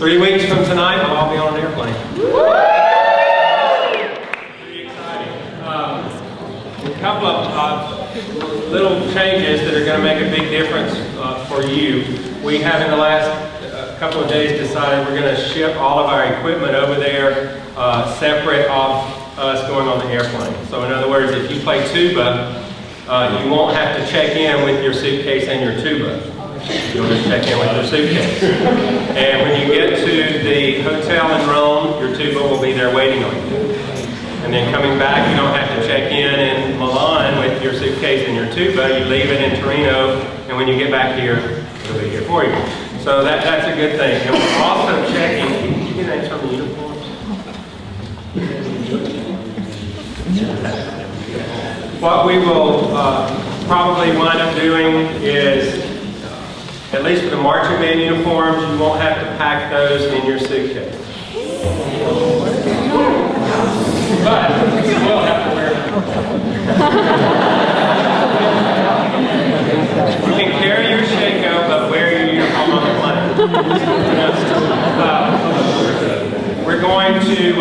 3 weeks from tonight, we'll all be on an airplane. Pretty exciting. A couple of little changes that are going to make a big difference for you. We have in the last couple of days decided we're going to ship all of our equipment over there separate off us going on the airplane. So in other words, if you play tuba, you won't have to check in with your suitcase and your tuba. You'll just check in with your suitcase. And when you get to the hotel in Rome, your tuba will be there waiting on you. And then coming back, you don't have to check in Milan with your suitcase and your tuba. You leave it in Torino, and when you get back here, it'll be here for you. So that's a good thing. And we're also checking, did you get anything from the uniforms? What we will probably wind up doing is, at least for the marching band uniforms, you won't have to pack those in your suitcase. But you will have to wear them. You can carry your shako, but wear your uniform on the plane. We're going to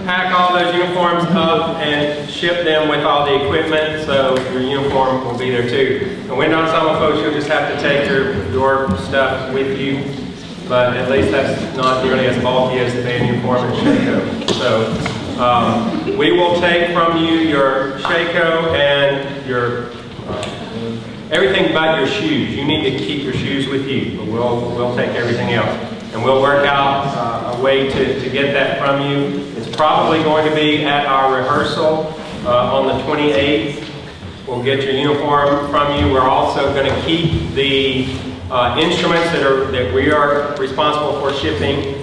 pack all those uniforms up and ship them with all the equipment, so your uniform will be there too. And when Ensemble folks, you'll just have to take your stuff with you, but at least that's not nearly as bulky as the band uniform and shako. So we will take from you your shako and your everything but your shoes. You need to keep your shoes with you, but we'll take everything else. And we'll work out a way to get that from you. It's probably going to be at our rehearsal on the 28th. We'll get your uniform from you. We're also going to keep the instruments that we are responsible for shipping.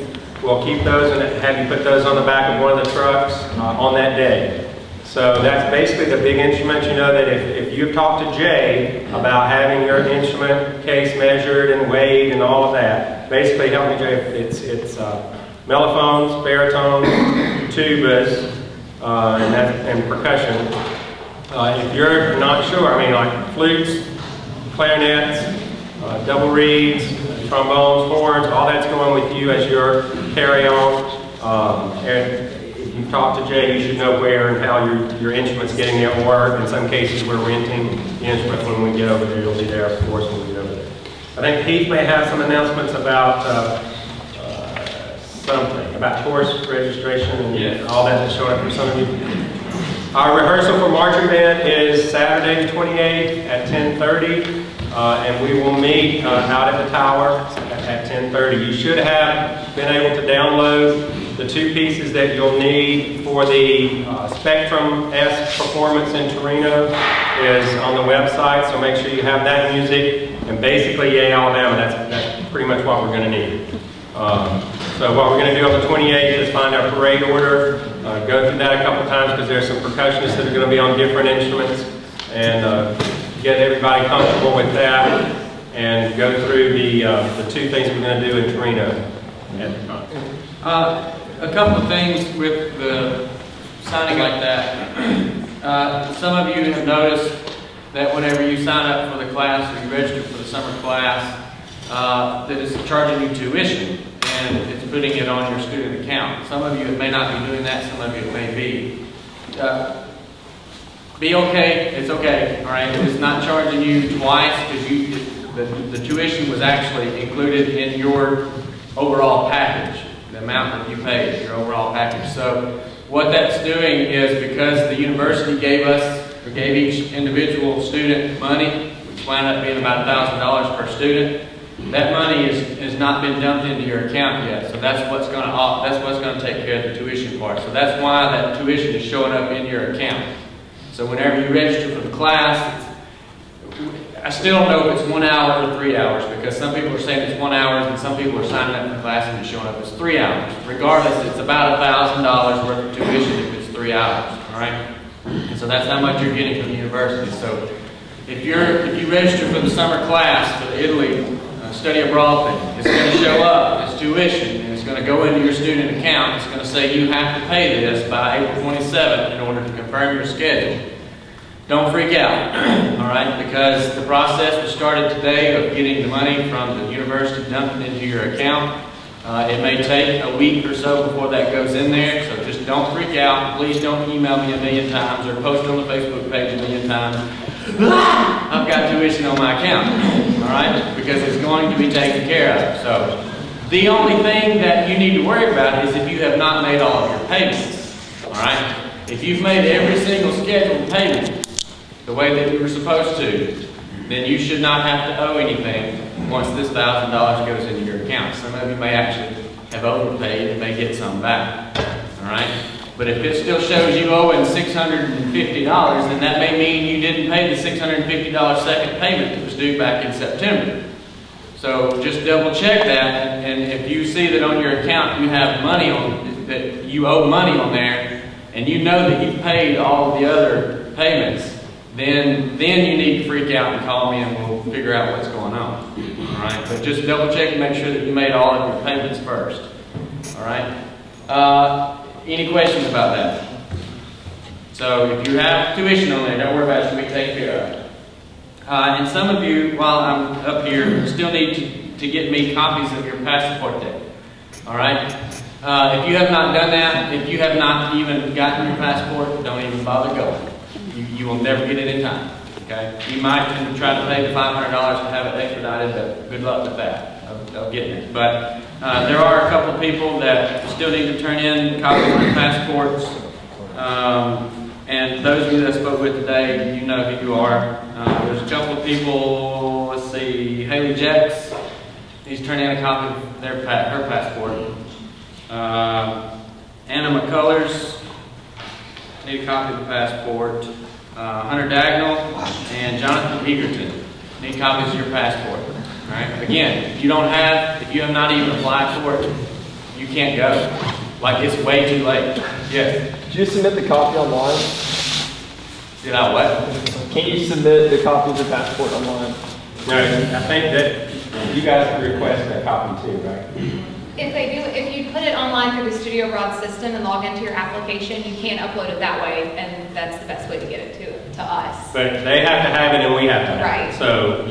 We'll keep those and have you put those on the back of one of the trucks on that day. So that's basically the big instruments. You know that if you've talked to Jay about having your instrument case measured and weighed and all of that, basically, help me, Jay, it's mellophones, baritones, tubas, and percussion. If you're not sure, I mean, like flutes, clarinets, double reeds, trombones, horns, all that's going with you as your carry-on. And if you've talked to Jay, you should know where and how your instrument's getting there, or in some cases we're renting the instrument when we get over there. You'll be there, of course, when we get over there. I think Heath may have some announcements about something, about course registration and all that that's showing up for some of you. Our rehearsal for marching band is Saturday the 28th at 10:30, and we will meet out at the tower at 10:30. You should have been able to download the 2 pieces that you'll need for the Spectrum S performance in Torino is on the website, so make sure you have that music. And basically, Yay Alabama, that's pretty much what we're going to need. So what we're going to do on the 28th is find our parade order, go through that a couple times because there's some percussionists that are going to be on different instruments, and get everybody comfortable with that, and go through the 2 things we're going to do in Torino at the time. A couple of things with the signing like that. Some of you have noticed that whenever you sign up for the class or you register for the summer class, that it's charging you tuition and it's putting it on your student account. Some of you may not be doing that, some of you may be. Be okay, it's okay, all right? It's not charging you twice because the tuition was actually included in your overall package. The amount that you paid, your overall package. So what that's doing is because the university gave each individual student money, which wound up being about $1,000 per student, that money has not been dumped into your account yet. So that's what's going to take care of the tuition part. So that's why that tuition is showing up in your account. So whenever you register for the class, I still don't know if it's 1 hour or 3 hours, because some people are saying it's 1 hour and some people are signing up for the class and it's showing up as 3 hours. Regardless, it's about $1,000 worth of tuition if it's 3 hours, all right? And so that's how much you're getting from the university. So if you register for the summer class for the Italy study abroad thing, it's going to show up as tuition and it's going to go into your student account. It's going to say you have to pay this by April 27th in order to confirm your schedule. Don't freak out, all right, because the process was started today of getting the money from the university dumped into your account. It may take a week or so before that goes in there, so just don't freak out. Please don't email me a million times or post on the Facebook page a million times. I've got tuition on my account, all right? Because it's going to be taken care of. So the only thing that you need to worry about is if you have not made all of your payments, all right? If you've made every single scheduled payment the way that you were supposed to, then you should not have to owe anything once this $1,000 goes into your account. Some of you may actually have overpaid and may get some back, all right? But if it still shows you owing $650, then that may mean you didn't pay the $650 second payment that was due back in September. So just double check that, and if you see that on your account you have money on, that you owe money on there, and you know that you've paid all of the other payments, then you need to freak out and call me and we'll figure out what's going on. All right, but just double check and make sure that you made all of your payments first. All right. Any questions about that? So if you have tuition on there, don't worry about it, it's going to be taken care of. And some of you, while I'm up here, still need to get me copies of your passport deck. All right. If you have not done that, if you have not even gotten your passport, don't even bother going. You will never get it in time. Okay? You might try to pay the $500 to have it expedited, but good luck with that, of getting it. But there are a couple of people that still need to turn in copies of their passports. And those of you that I spoke with today, you know who you are. There's a couple of people, let's see, Haley Jacks needs to turn in a copy of her passport. Anna McCullers need a copy of the passport. Hunter Dagnall and Jonathan Egerton need copies of your passport. All right. Again, if you have not even applied for it, you can't go. Like, it's way too late. Yes. Did you submit the copy online? Did I what? Can't you submit the copy of the passport online? No, I think that you guys can request a copy too, right? If they do, if you put it online through the Studio Broad system and log into your application, you can upload it that way, and that's the best way to get it to us. But they have to have it and we have to have Right. it. So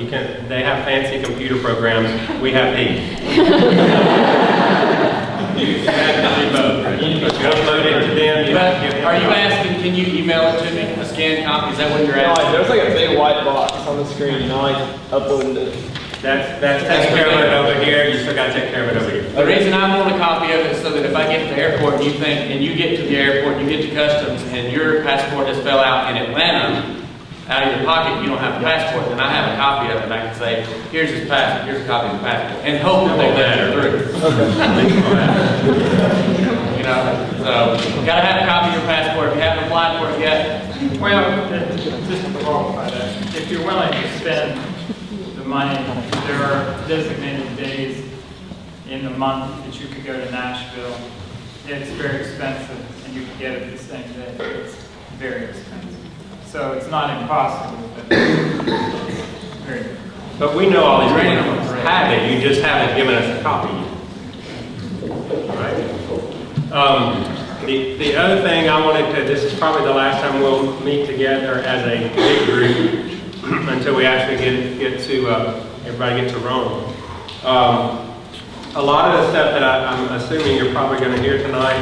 they have fancy computer programs, we have these. You have to do both. You upload it to them. Are you asking, can you email it to me, a scanned copy? Is that what you're No, asking? there's like a big white box on the screen, and I uploaded it. That's taking care of it over here. You still got to take care of it over here. The reason I want a copy of it is so that if I get to the airport and you get to the airport, you get to customs, and your passport has fell out in Atlanta, out of your pocket, you don't have a passport, then I have a copy of it, and I can say, here's his passport, here's a copy of the passport, and hope that they let it through. You know, so you gotta have a copy of your passport. If you haven't applied for it yet, Well, just to qualify that, if you're willing to spend the money, there are designated days in the month that you could go to Nashville. It's very expensive, and you can get it the same day. It's very expensive. So it's not impossible, but it's very difficult. But we know all these people have it, you just haven't given us a copy. All right? The other thing I wanted to, this is probably the last time we'll meet together as a big group until we actually get to, everybody get to Rome. A lot of the stuff that I'm assuming you're probably going to hear tonight,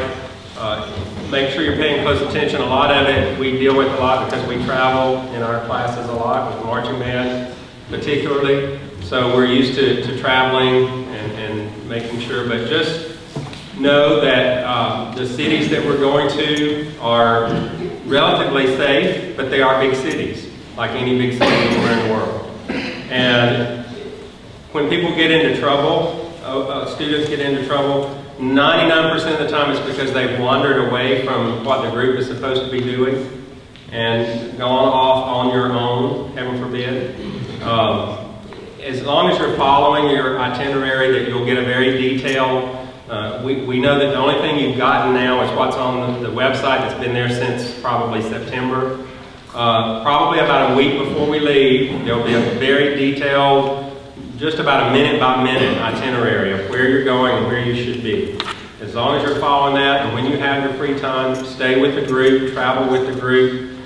make sure you're paying close attention. A lot of it we deal with a lot because we travel in our classes a lot with marching band particularly. So we're used to traveling and making sure, but just know that the cities that we're going to are relatively safe, but they are big cities, like any big city anywhere in the world. And when people get into trouble, students get into trouble, 99% of the time it's because they've wandered away from what the group is supposed to be doing and gone off on your own, heaven forbid. As long as you're following your itinerary, that you'll get a very detailed, we know that the only thing you've gotten now is what's on the website that's been there since probably September. Probably about a week before we leave, there'll be a very detailed, just about a minute by minute itinerary of where you're going and where you should be. As long as you're following that, and when you have your free time, stay with the group, travel with the group,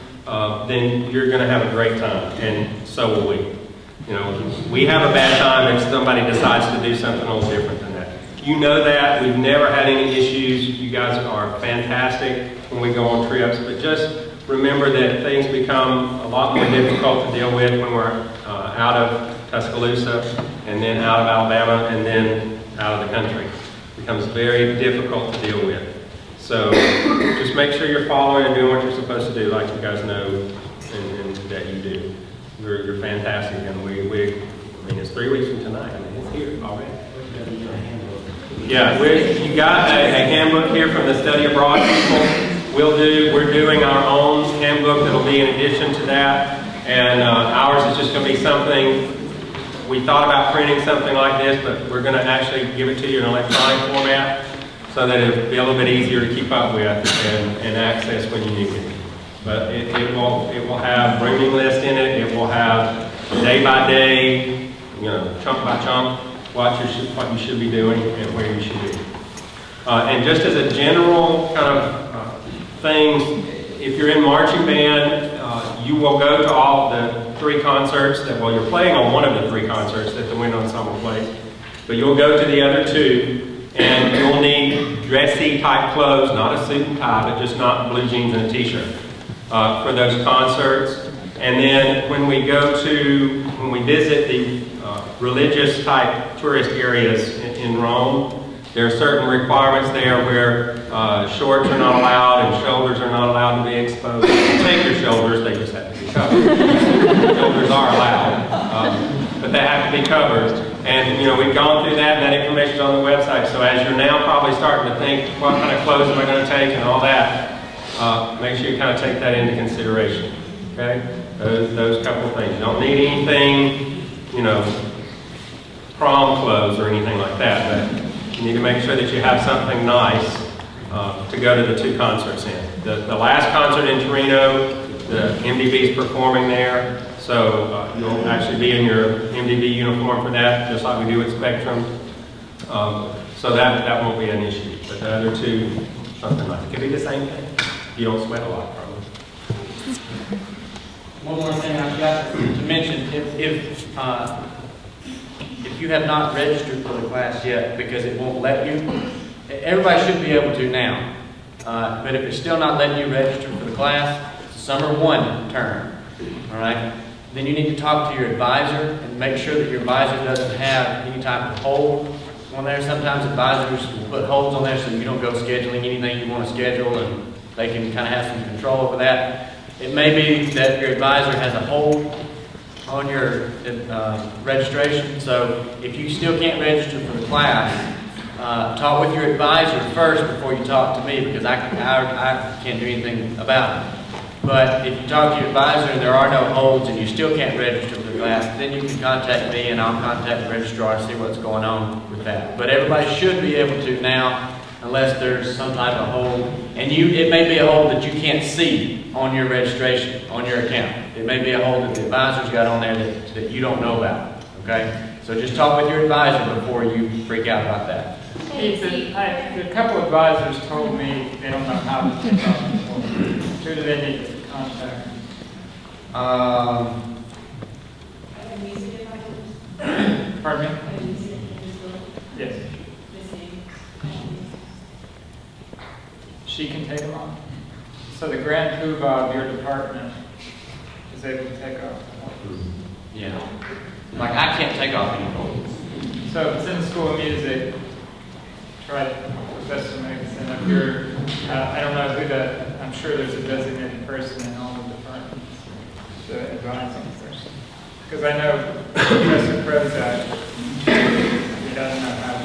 then you're going to have a great time, and so will we. You know, we have a bad time if somebody decides to do something a little different than that. You know that. We've never had any issues. You guys are fantastic when we go on trips, but just remember that things become a lot more difficult to deal with when we're out of Tuscaloosa and then out of Alabama and then out of the country. It becomes very difficult to deal with. So just make sure you're following and doing what you're supposed to do, like you guys know and that you do. You're fantastic, and I mean, it's 3 weeks from tonight. I mean, it's here already. Yeah, you got a handbook here from the study abroad people. We're doing our own handbook that'll be in addition to that, and ours is just going to be something. We thought about printing something like this, but we're going to actually give it to you in electronic format so that it'll be a little bit easier to keep up with and access when you need it. But it will have rooming list in it. It will have day by day, chunk by chunk, what you should be doing and where you should be. And just as a general kind of things, if you're in marching band, you will go to all the 3 concerts you're playing on one of the 3 concerts that the Wind Ensemble plays, but you'll go to the other 2, and you'll need dressy type clothes, not a suit and tie, but just not blue jeans and a t-shirt for those concerts. And then when we visit the religious type tourist areas in Rome, there are certain requirements there where shorts are not allowed and shoulders are not allowed to be exposed. Take your shoulders, they just have to be covered. Shoulders are allowed, but they have to be covered. And we've gone through that, and that information's on the website. So as you're now probably starting to think, what kind of clothes am I going to take and all that, make sure you kind of take that into consideration. Okay? Those couple of things. You don't need anything, prom clothes or anything like that, but you need to make sure that you have something nice to go to the 2 concerts in. The last concert in Torino, the MDB is performing there, so you'll actually be in your MDB uniform for that, just like we do at Spectrum. So that won't be an issue. But the other 2, something like it. Could be the same thing. You don't sweat a lot, probably. One more thing I've got to mention, if you have not registered for the class yet because it won't let you, everybody should be able to now. But if it's still not letting you register for the class, it's a summer 1 term, all right? Then you need to talk to your advisor and make sure that your advisor doesn't have any type of hold on there. Sometimes advisors will put holds on there so you don't go scheduling anything you want to schedule, and they can kind of have some control over that. It may be that your advisor has a hold on your registration, so if you still can't register for the class, talk with your advisor first before you talk to me, because I can't do anything about it. But if you talk to your advisor and there are no holds and you still can't register for the class, then you can contact me and I'll contact the registrar and see what's going on with that. But everybody should be able to now, unless there's some type of hold. And it may be a hold that you can't see on your registration, on your account. It may be a hold that the advisor's got on there that you don't know about, okay? So just talk with your advisor before you freak out about that. A couple of advisors told me they don't know how to take off. Who do they need to contact? Pardon me? Yes. She can take them off. So the grand poobah of your department is able to take off. Yeah. Like I can't take off any holds. So if it's in the School of Music, try Professor Mason up here. I don't know who I'm sure there's a designated person in all the departments, the advising person. Because I know Professor Prozac, he doesn't know how